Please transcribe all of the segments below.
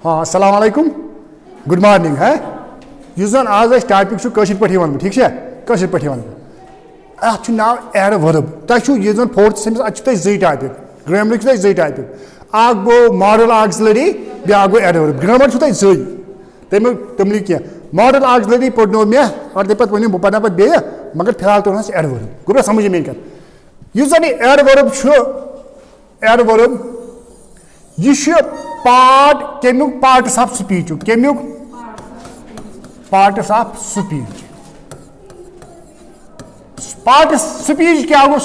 हाँ अस्सलाम वालेकुम गुड मॉर्निंग है यह जन आज टॉपिक कशिर पे वन ठीक है कशिर पे वन अत नाव एडवर्ब तुम यह जन फोर्थ सेमिस्टर अत जी टॉपिक ग्रामर जी टॉपिक अख गो मॉडल ऑक्सिलरी ब्या गो एडवर्ब ग्रामर जी तम क्या मॉडल ऑक्सिलरी पढ़ो मे और पे वो बह पढ़ना पे मगर फिलहाल तो एडवर्ब गो समझ मेन कत यह जन एडवर्ब यह पार्ट कमुक पार्ट्स ऑफ स्पीच कमुक parts of speech part speech क्या गो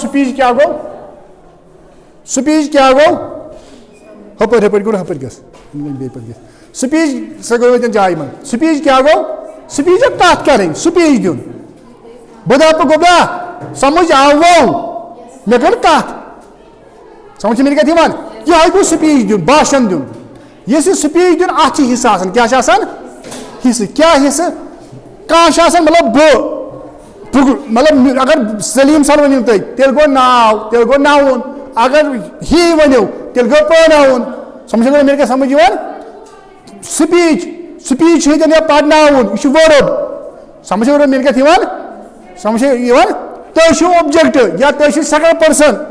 स्पीच क्या गो हपर हपर गो हपर गस स्पीच सा गो जाय मन स्पीच क्या गो स्पीच कत कर स्पीच दिन बदप गोबा समझ आवो मे कर कत समझ मेरी कत यह गो स्पीच दिन भाषण दिन यह स्पीच दिन अत हिस्सा क्या हिस्से क्या हिस्से कह मतलब मतलब अगर सलीम सर वन तेल गो नाव तेल गो नाउन अगर ही वनो तेल गो प्रोनाउन समझ मेरे क्या समझ स्पीच स्पीच या पढ़नाउन यह वर्ब समझ मेरे क्या समझ तुम ऑब्जेक्ट या तुम सेकंड पर्सन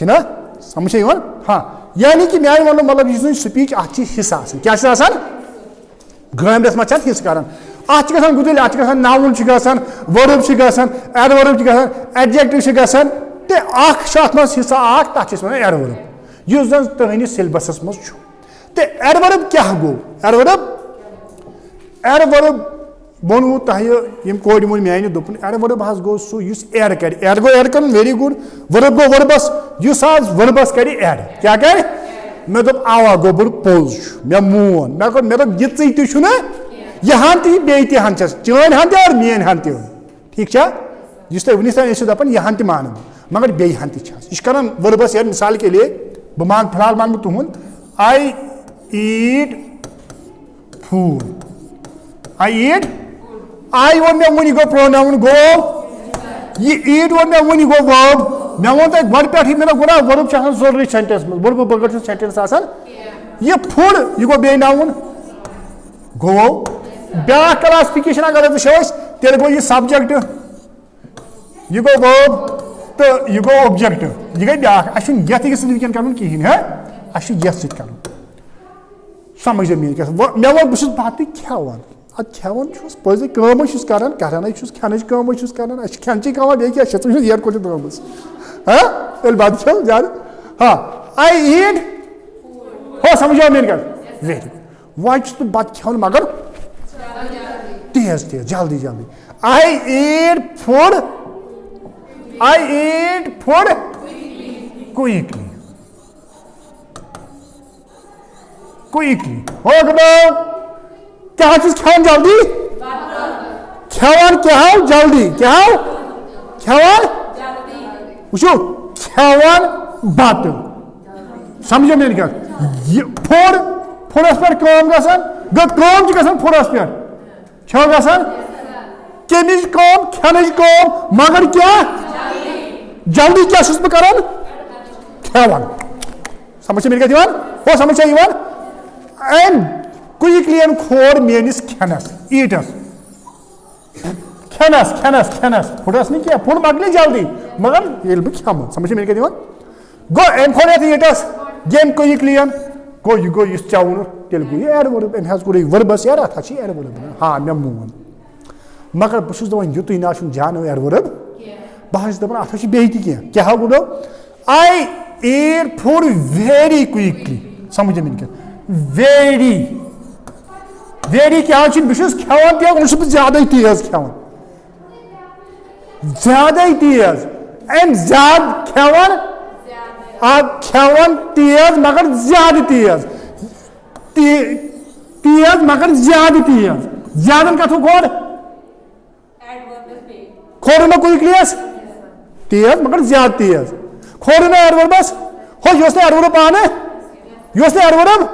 ना समझ हाँ यानी कि मैं वन मतलब यह स्पीच अत हिस्सा क्या ग्रामरस मत हिस्स कर अत गुदल अत नाउन वर्ब एडवर्ब एडजेक्टिव तो अत हिस्सा तथ वन एडवर्ब इस जन तुस सिलेबस मज तो एडवर्ब क्या गो एडवर्ब वोन तह कोड वो मे दोपन एडवर्ब गो सह एड कर एड गो एड कर वेरी गुड वर्ब गो वर्बस वर्बस कर एड क्या कर मे दोप आवा गोबर पोज मे मोन मे दोप ये तुना यहां ती बे तहन चन हन और मेन हन ठीक इस तुम वनिस दपान यहां ती मान मगर बे हन तह वर्बस एड मिसाल के लिए बह मान फिलहाल मान तुहद आई ईट फूड आई ईट आई वो मे वन गो प्रोनाउन गो ये ईट वो मे वन गो वर्ब मे वो तुम गो पे मे गुना वर्ब जरूरी सेंटेंस में वर्ब बगैर सेंटेंस यह फूड यह गो बे नाउन गो ब्या क्लासिफिकेशन अगर वो तेल गो यह सब्जेक्ट यह गो वर्ब तो यह गो ऑब्जेक्ट यह गई ब्या ये वनकन कर कहें है ये समझ मे क्या मे वो बहुत बात खान अत खान पज कम कर खान खान कमा बे क्या एयर कोट दस हाँ बत खो ज्यादा हाँ आई ईट हो समझो मेन क्या वेरी वह बत खान मगर तेज तेज जल्दी जल्दी आई ईट फूड क्विकली क्विकली हो गया क्या चीज खान जल्दी खान क्या जल्दी क्या खान वो खान बत समझो मेन क्या फूड फूडस पे कम गम फूडस पे कमिच कम खानच कम मगर क्या जल्दी क्या बह कर खान समझ मेरे क्या हो समझ एंड क्विकली खोर मेनिस खानस ईटस खानस फुटस नहीं क्या फुट मकल जल्दी मगर ये बह खम समझ मेरे क्या गो एम खोर ईटस गेम क्विकली गो यह गो चवन तेल गो यह एडवर्ब अम कोर वर्बस एड अत एडवर्ब हाँ मे मोन मगर बहुत दपान युत ना जान एडवर्ब बह दपान अत बे क्या गो आई ईट फूड वेरी क्विकली समझ मेन क्या वेरी वेरी क्या बस खान तेज ज्यादा तेज खान ज्यादा तेज एम ज्यादा खान खान तेज मगर ज्यादा तेज तेज मगर ज्यादा तेज ज्यादा कथो खोर खोर ना क्विकली तेज मगर ज्यादा तेज खोर ना एडवर्बस हो यह एडवर्ब पान यह एडवर्ब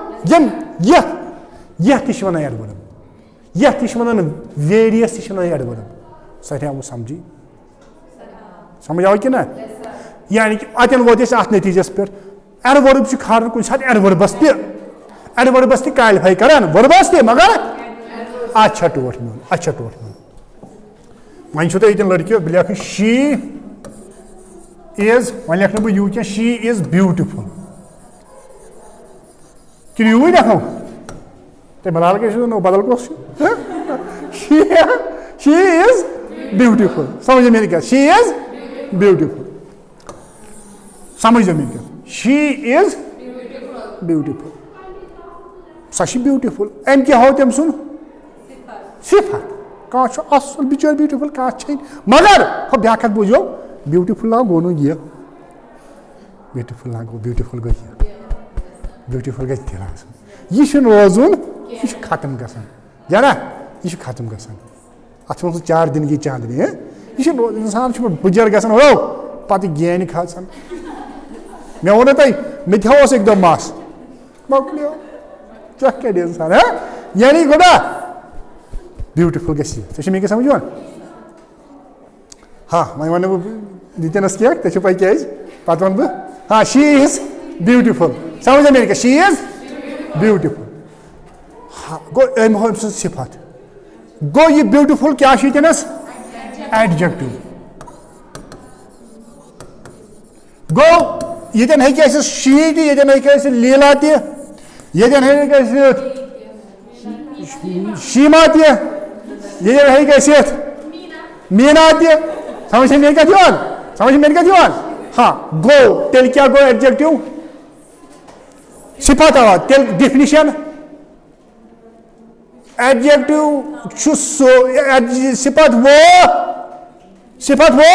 यह वन एडवर्ब यह one various one adverb sir वो समझी समझ आओ कि ना यानी कि अतन वो अत नतीजस पे एडवर्ब खार कुछ एडवर्बस पे एडवर्बस तक क्वालिफाई करान वर्बस तक मगर अच्छा टोट मिल अच्छा टोट मिल वन छो तुम लड़कियों बह लिख शी इज वन लिख बह यू क्या शी इज ब्यूटिफुल कि यू लिखो तो मलाल के बदल कस शी इज ब्यूटिफुल समझ मेरी क्या शी इज ब्यूटिफुल समझ मेरी क्या शी इज ब्यूटिफुल सह ब्यूटिफुल अम क्या हो तम सुन सिफत कह असल बिचार ब्यूटिफुल कह मगर हो ब्या कत बुझो ब्यूटिफुल ना गो ये ब्यूटिफुल ना गो ब्यूटिफुल गई ब्यूटिफुल गई यह रोजुन यह खत्म गसान जाना यह खत्म गसान अत मे चार दिन की चांदनी यह इंसान बुजर गसान हो पत गेन खान मे वो तुम मे थोस एक दो मस मोकलियो क्या इंसान है यानी गोदा ब्यूटिफुल गि मे समझ हाँ वह वन नितिनस क्या ते पे क्या पत वन बह हाँ शी इज ब्यूटिफुल समझ मेरी शी इज ब्यूटिफुल हाँ गो अम हो सिफत गो ये ब्यूटिफुल क्या adjective go N hey she तन हे लीला तन हे शीमा तन हे मीना समझ मेरी कत समझ मेरी कत हाँ गो तेल क्या गो एडजेक्टिव सिफत आवा तेल डिफिनिशन एडजेक्टिव सिफत वो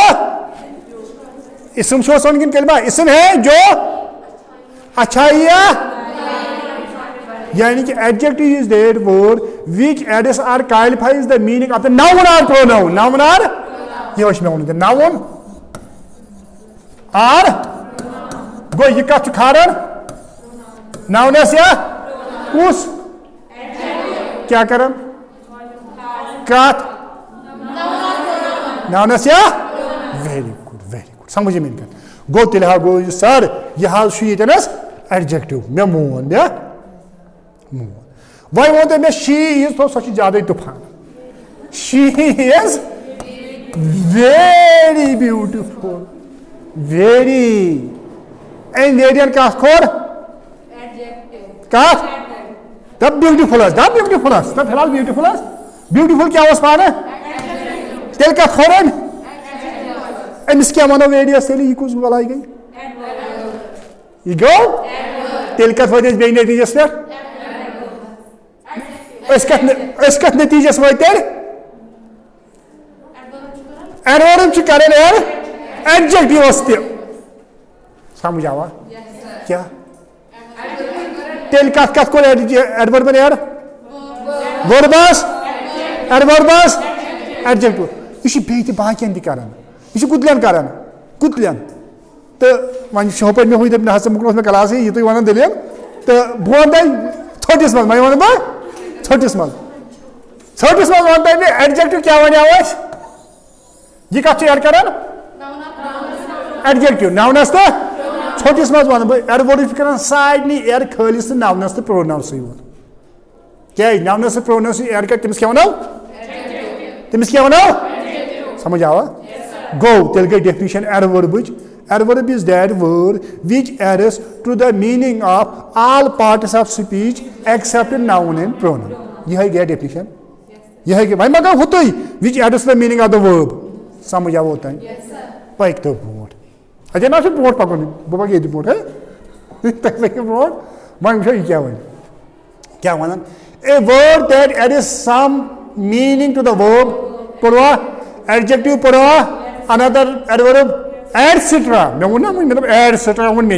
इसम शो वन कलमा इसम है जो अच्छाइया यानी कि adjective is that word which adds or qualifies the meaning of the noun or pronoun noun or ये मे वन नाउन आर गो यह कत खारन नाउनस या कुस क्या करन कत नाउनस या वेरी गुड समझ मेरी कत गो तेल हा गो सर यह यस एडजेक्टिव मे मोन मे मोन वह वो मे शी इज तो सह ज्यादा तूफान she is very beautiful very and कत खोर कत तब ब्यूटिफुल तब फिलहाल ब्यूटिफुल क्या पाने तेल कत खोरन अमिस क्या वनो वेरियस तेल यह कुछ बलाई गई यह गो तेल कत वो बे नतीजस पे कत नतीजस वो तेल एडवर्ब कर एडजेक्टिवस ते समझ आवा क्या तेल कत कत कोर एडवर्बन एड वर्बस एडवर्बस एडजेक्टिव यह बे बाकियन तरान यह गुतलन करान गुतलन तो वन पे मे हुई ना मुकल मे क्लास यह तुम वन दलील तो बह वन तुम थोटिस मज वन बह थोटिस मज वन तुम एडजेक्टिव क्या वन यह कत एड करान एडजेक्टिव नाउनस तो छोटिस मज वन बह एडवर्ब करान सारे एड खालिस तो नाउनस तो प्रोनाउन योत क्या नाउनस तो प्रोनाउन एड कर तमिस क्या वनो क्या वनो समझ आवा गो तेल गई definition adverb is that word which adds to the meaning of all parts of speech except noun and pronoun यह गया डेफिनेशन यह वह मगर हुत which adds the meaning of the verb समझ आवा तक पक तो ब्रोट अजय ना ब्रोट पकन बह पक ये ब्रोट है ब्रोट वन वो यह क्या वन a word that adds some meaning to the verb पढ़वा एडजेक्टिव पढ़वा अनदर एडवर्ब एटसेट्रा मे वो मतलब एटसेट्रा वो मे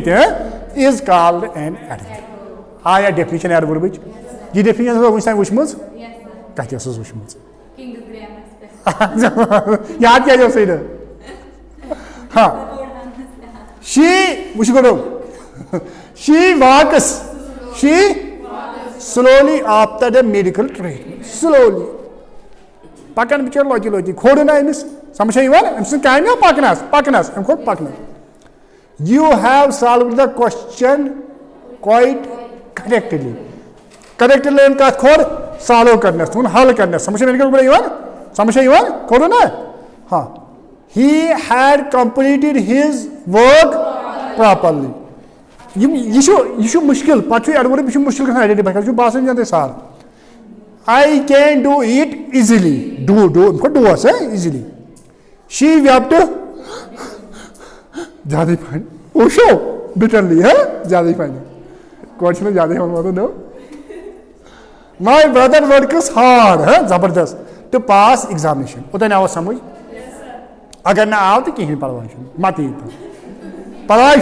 इज कॉल्ड एन एडवर्ब आया डेफिनेशन एडवर्ब यह डेफिनेशन वुन वुचम कत वुचम याद क्या हाँ शी वो go she walks she slowly after the medical treatment slowly पकान बिचार लोति लोति खोड़ ना अमिस समझ अम्स काम पकनस पकनस अम खोड़ पकन you have solved the question quite correctly correct लेन कत खोर सॉल्व करने तुम हल करने समझ समझ खोर ना हाँ he had completed his work properly ये मुश्किल पे एडवर्ब यह मुश्किल गया आइडेंटिफाई कर बासन जानते साल I can do it easily do does easily she wept ज़्यादा फाइन ओशो bitterly ज़्यादा फाइन क्वेश्चन ज़्यादा होना no my brother works hard जबरदस्त to pass examination उतना ना समझ अगर ना आओ तो कहीं परवाह मत परवाह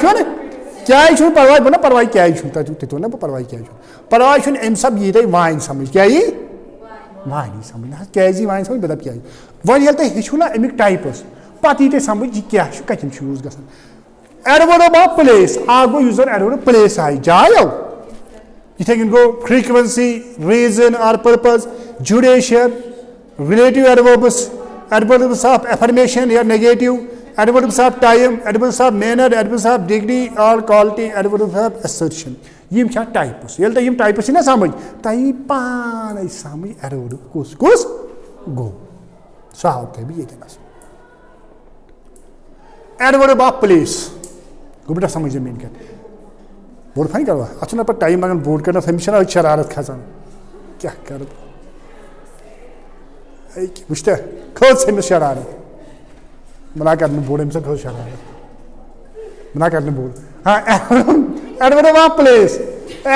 क्या परवाह बना परवाह क्या तो ना परवाह क्या परवाह अम सब यी तुम वाइन समझ क्या यी वाइन समझ ना क्या वाइन समझ मतलब क्या वन ये तुम हेचू ना अमिक टाइप्स पे यी समझ यह क्या कतम यूज ग adverb of place go use adverb place I जायो इथे गो फ्रीक्वेंसी रीजन और purpose duration relative adverbs adverbs of affirmation या negative, adverbs of time, adverbs of manner, adverbs of degree or quality, adverbs of assertion. ये क्या types? ये तो ये types ही ना समझ, ताई पान समझ adverb कुछ go. साहब के भी ये कहना adverb of place. को बेटा समझे मेन क्या? बोर्ड फाइन करवा. अच्छा ना पर time अगर बोर्ड करना फैमिशन और शरारत खासा क्या कर मुश्ते खुद से मिस शरारत मना करने बोल से खुद शरारत मना करने बोल हाँ adverb of place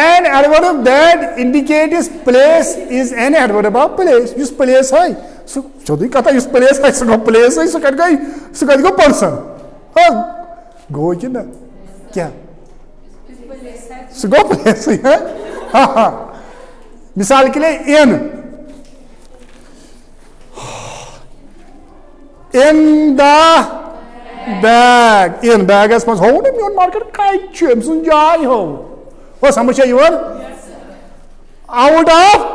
and adverb that indicates place is an adverb of place जिस place है जो भी कहता है इस place है इसको place है इसको कर गई person हाँ गो कि ना क्या इसको place है हाँ हाँ मिसाल के लिए in the bag in bag as much hold him on market kai chips and jai ho what समझ you are out of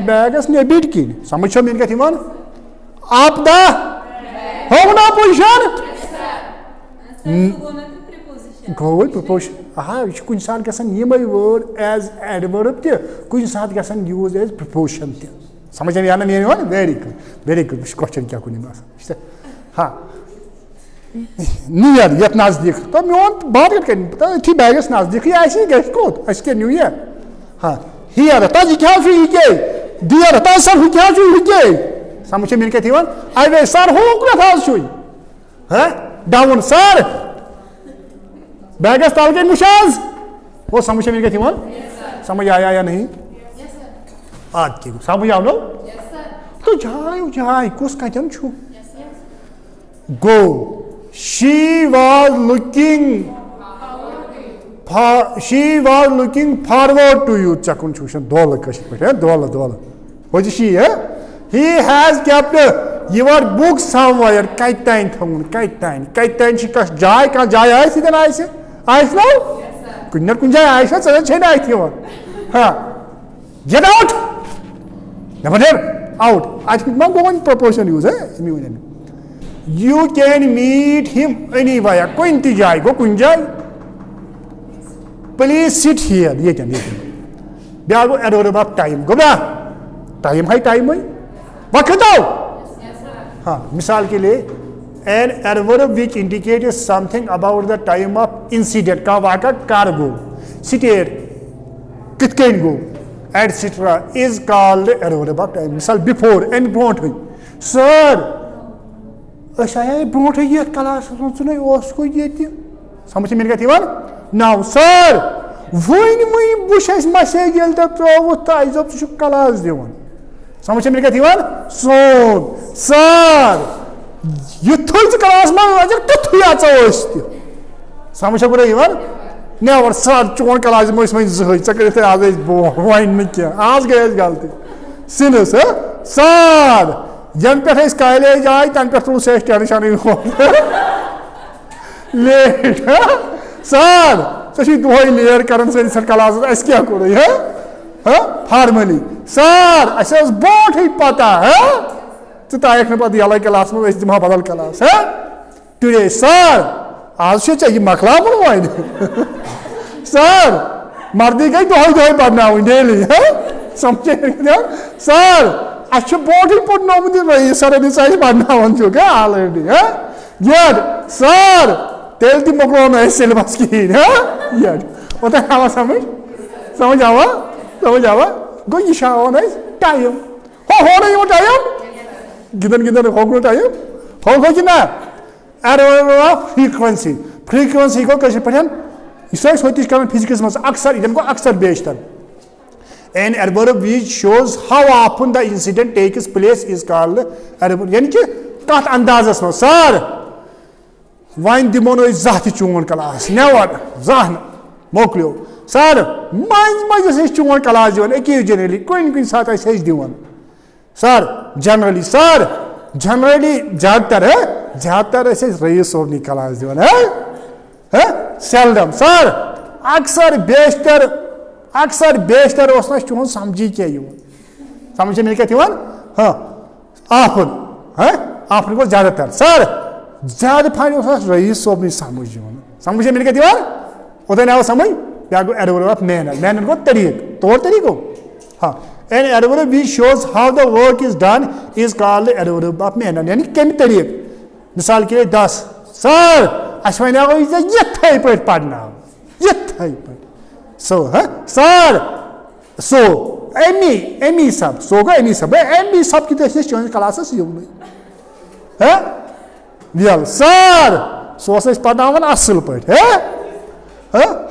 bag as ne bitkin समझ में क्या थी मान up the how na position go preposition aha ये कुछ साल कैसन ये मई word as adverb ते कुछ साल कैसन use as preposition ते समझ में आना मेरे वन वेरी गुड क्वेश्चन क्या कुछ नहीं हाँ न्यू ईयर ये नजदीक तो मैं बात कर थी बैगस नजदीक ये ऐसी गए कोट इसके न्यू ईयर हाँ हियर ताजी क्या हुई के दियर ता सब क्या हुई के समझ में क्या थी वन आई वे सर हो क्या था हुई हाँ डाउन सर बैगस ताल के मुशाज वो समझ में क्या थी वन समझ आया या नहीं आज की समझ आओ लो तो जाए कुछ कतन छु गो she was looking forward to you चकुन छुशन दोल कश पे दोल वो जी she he has kept your book somewhere कतन थुन कतन छी कश जाए का जाए आए सीधे आए से ना कुन जाए आए से चलन छे ना आई थी वो हां get out never out I think I'm going proportion use you can meet him anywhere कोई इंतजार को कुन जाए please sit here ये क्या बिहार adverb of time को ना टाइम है वक्त आओ हाँ मिसाल के लिए an adverb which indicates something about the time of incident का वाक़ा cargo sit कितकेन go etc is called adverb of time misal before and brought sir अशाया brought ये क्लास सुने उसको ये समझ में क्या थी वन now sir वही बुश ऐस मैसेज ये तो प्रो था जब तुझे क्लास दिवन समझ में क्या थी वन so sir ये थोड़ी क्लास में अजर तो या चाहोस्ती समझ में क्या वन Never sir चोन क्लास में इसमें जही चक्कर थे आज वाइन नहीं किया आज गए गलती सिनस सर जन पे इस कायले जाए तन पे तुम से टेंशन नहीं हो लेट सर तो दुहई लेयर करन से सर क्लास ऐसे क्या करो है फार्मली सर ऐसे बहुत ही पता है तो तायक ने पता याला क्लास में ऐसे दिमाग बदल क्लास है टुडे सर आज से चाहिए मखला बनवाई सर मर्दी गई दोहै दोहै पढ़ना डेली समझे सर अच्छा बोर्ड पढ़नोमुत रईस सर पढ़ना क्या ऑलरेडी यड सर तेल ती मोकलो सिलेबस की यड वो आवा समझ आवा गो यह टाइम हो टाइम गिदन हो टाइम हो कि ना एरर फ्रीक्वेंसी को कैसे पढ़न यह फिजिक्स मज अक्सर यह गो अक्सर बेशतर an adverb which shows how often the incident takes place is called adverb यानी कि कत अंदाजस में सर वन दिमो जह चोन क्लास नेवर जह मोकलो सर मज चोन क्लास दिवान अकेजनली कुन सात दिवान सर जनरली ज्यादातर रईस सोरनी क्लास दिवान सेल्डम सर अक्सर बेशतर चोन समझी क्या समझ मिल क्या हाँ आफन गो ज्यादातर सर ज्यादा फाइन रईस सोबनी समझ मिल क्या उतने आव समझ क्या गो एडवर्ब ऑफ मैनर गो तौर तरीको हाँ N adverb which shows how the work is done is called adverb of manner यानी कम तरीक मिसाल के लिए 10 सर अस वनाव ये पे पढ़ना ये सो सर सो एमी सब सो गो एमी सब कि change class well sir so पढ़ान असल पे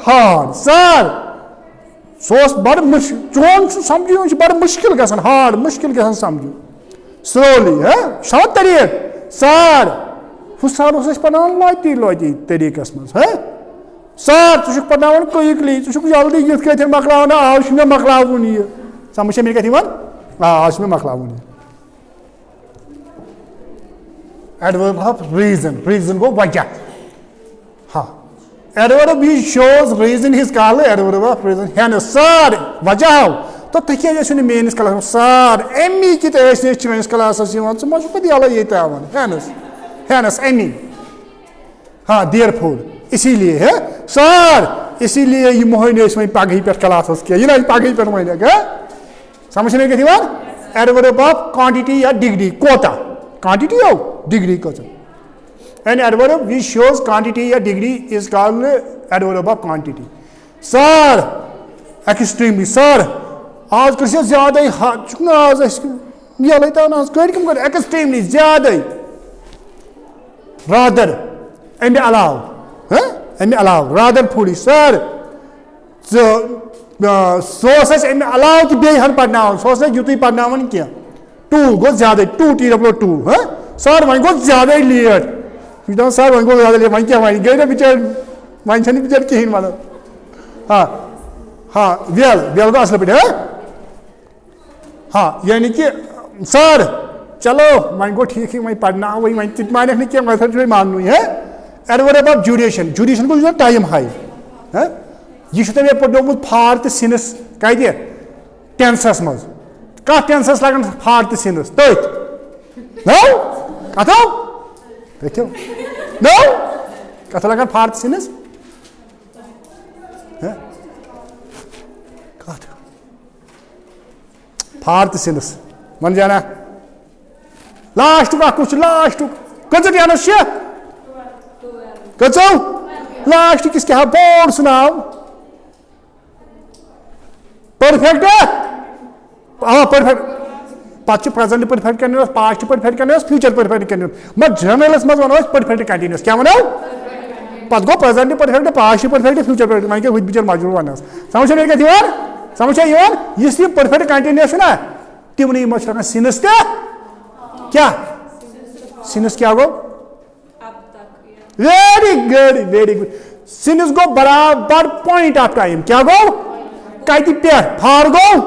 हार्ड सर सो बड़ चोन समझ बड़ मुश्किल ग हार्ड मुश्किल समझ स्लोली सब तरीक सर सर पढ़ान लोती तरीकस मज सर तुझ पढ़ान क्विकली जल्दी ये मकलावन आज मे मकलावन यह समझ मे क्या आज मे मकलावन एडवर्ब ऑफ रीजन गो वजह हाँ adverb which shows reason is called adverb of reason हेन सर वजह तो तुम क्या मेस क्लास सर एमी कि चेंज क्लास मा ये हेनस एमी हाँ देयरफॉर इसीलिए है सर इसीलिए ये मोहन वही पगह पे क्लास क्या यह पगह पे वन समझ में क्या एडवर्ब ऑफ क्वांटिटी या डिग्री कोता क्वांटिटी हो डिग्री को an adverb which shows quantity या degree is called adverb of quantity sir extremely sir आज कर ज्यादा आज ये कम कर एक्सट्रीमली ज्यादा रादर अमे अलाव रादर फूडी सर अमे अलाव तो बेहन पढ़नावन सो युत पढ़नावन क्या 2 गो ज्यादा 2 T2 सर वन गो ज्यादा लेट सर वन गो ज्यादा लेट वन क्या वन गई ना बिचार वन बिचार कहें मतलब हाँ वेल गो असल पे हाँ यानी कि सर चलो वन गो ठीक है वही पढ़ना वही वन तित मानक नहीं क्या मतलब मानू है एडवर्ब ऑफ ड्यूरेशन को टाइम हाई यह मे पढ़नोमुत फार तो सिनस कत टेंसस मज कत टेंसस लगन फार तो सिनस तथ कथो तथो कथ लगन फार तो सिनस फार तो सिनस वन जाना लास्ट कुछ लास्ट कत टेनस कचो लास्ट किस क्या बोर्ड सुनाओ परफेक्ट हाँ परफेक्ट पे प्रेजेंट परफेक्ट कर पास्ट परफेक्ट कर फ्यूचर परफेक्ट कर मगर जनरलस मज वो परफेक्ट कंटिन्यूस क्या वो पे गो present perfect past perfect future perfect मैं क्या हु बिचार मजबूर वन समझ में क्या समझ इस परफेक्ट कंटिन्यूस ना तिमन मज सिनस क्या सिनस क्या गो वेरी गुड सिनस गो बराबर पॉइंट ऑफ टाइम क्या गो कत पे फार गो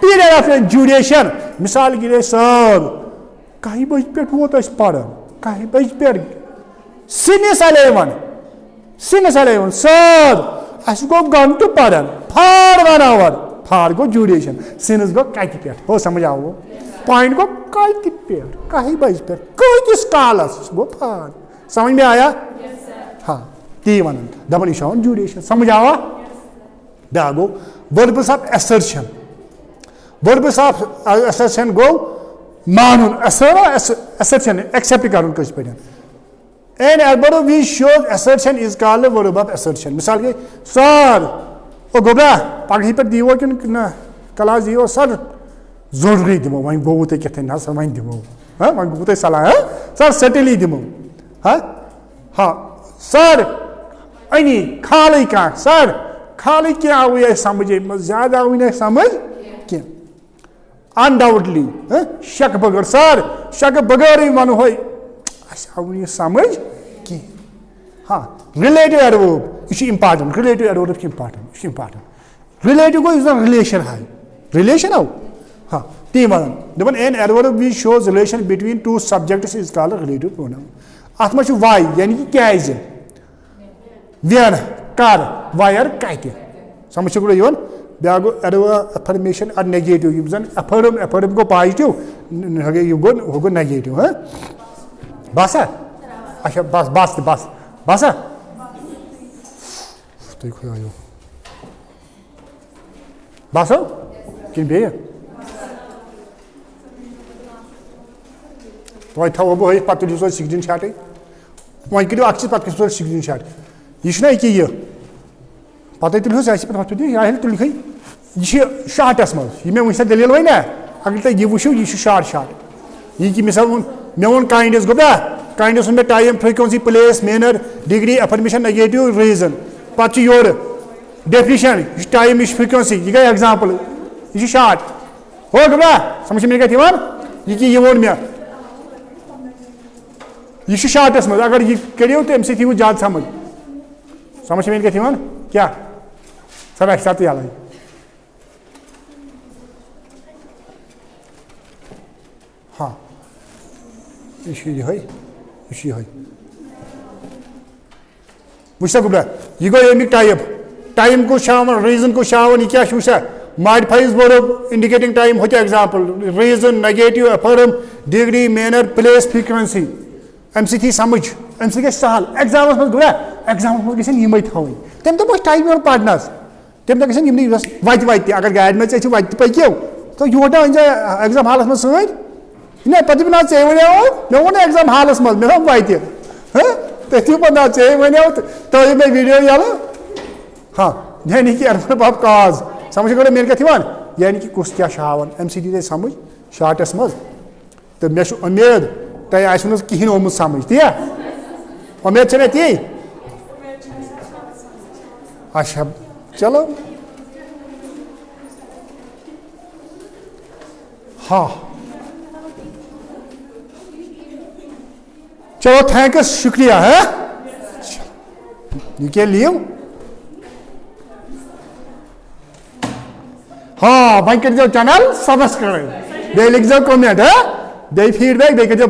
पीरियड ऑफ ड्यूरेशन मिसाल के लिए सर कह बज पे वोत पढ़ान कह बज पे सिनस 11 सर अस गो घंटू पढ़ान फार 1 hour फार गो ड्यूरेशन सिनस गो कत पे हो समझ आओ पॉइंट गो कत पे कह बज पे कतिस कालस गो फार समझ में आया हाँ ती वन दपन यह ड्यूरेशन समझ आवा ब्या गो verbs of assertion. Verbs of assertion go manun assertion accept karun kais paitan. An adverb which shows assertion is called a verb of assertion. Misal ke sir o gobra paghi par divo kin na class divo sir zoruri dimo wain go te kethen na sir wain dimo ha wain go te sala ha sir certainly dimo ha sir ani khali ka sir khali kya huya samjhe zyada huine samajh kya undoubtedly shak bagar sir shak bagar hi manu hoy ये समझ कि हाँ relative adverb ये important relative adverb की important relative को इस relation है relation आओ हाँ तीन बार जब an adverb which shows relation between two subjects is called a relative pronoun आत्मा चु why यानी कि क्या है when कर where कायते समझ चुके हो यौन ब्यागो adverb affirmation और negative ये बज़न affirm को positive हगे ये गो negative है Basa? अच्छा basa? देखो आयो basa? किन बेय तो था वो है पत्तू जो सिक्सटीन शाट है वहीं के लिए अक्सर पत्तू जो सिक्सटीन शाट ये ना कि ये पता ही तो लोग ऐसे पता होती है यार तो लिखाई ये शाट असमल ये मैं वैसा दलील वही ना अगर तो ये वुशु ये शाट ये कि मिसाल मैं उन kindness go back kindness में time frequency place manner degree affirmation negative reason पच्ची your definition time is frequency ये का example ये short हो गया समझ में क्या थी वार ये कि ये वोड में ये short है अगर ये करियो तो MCQ वो जात समझ में क्या थी वार क्या सब एक साथ ही आ रहा है हाँ इशी है मुझसे गुब्रा ये गो एमिक टाइम को शावन रीजन को शावन ये क्या Shusha modifies verb indicating time होता है example reason negative affirm degree manner place frequency MCQ समझ MCQ सहल exam में गुब्रा exam में किसी नहीं मत हावी तेम तो बस टाइम और पार्टनर्स तेम तो किसी नहीं बस वाइट अगर गाइड में चाहिए वाइट पे क्यों तो ये होता है exam हालत में सुनाई नहीं पति बना चाहिए मैं वो ना एग्जाम हालस मत मैं हम वाइट है तो क्यों बना चाहिए मैंने तो ये मैं वीडियो याला हाँ यानी कि अर्थ बाप काज समझ गए मेरे क्या थी वन यानी कि कुछ क्या शावन MCD दे समझ शार्टस मज तो मैं शु उम्मीद तो आज सुनो किhin ओमुद समझ दिया उम्मीद चले थी अच्छा चलो हाँ चलो थैंक यू शुक्रिया है यू कैन लीव हाँ भाई कर जो चैनल सब्सक्राइब दे लिख जो कमेंट है दे फीडबैक दे के जो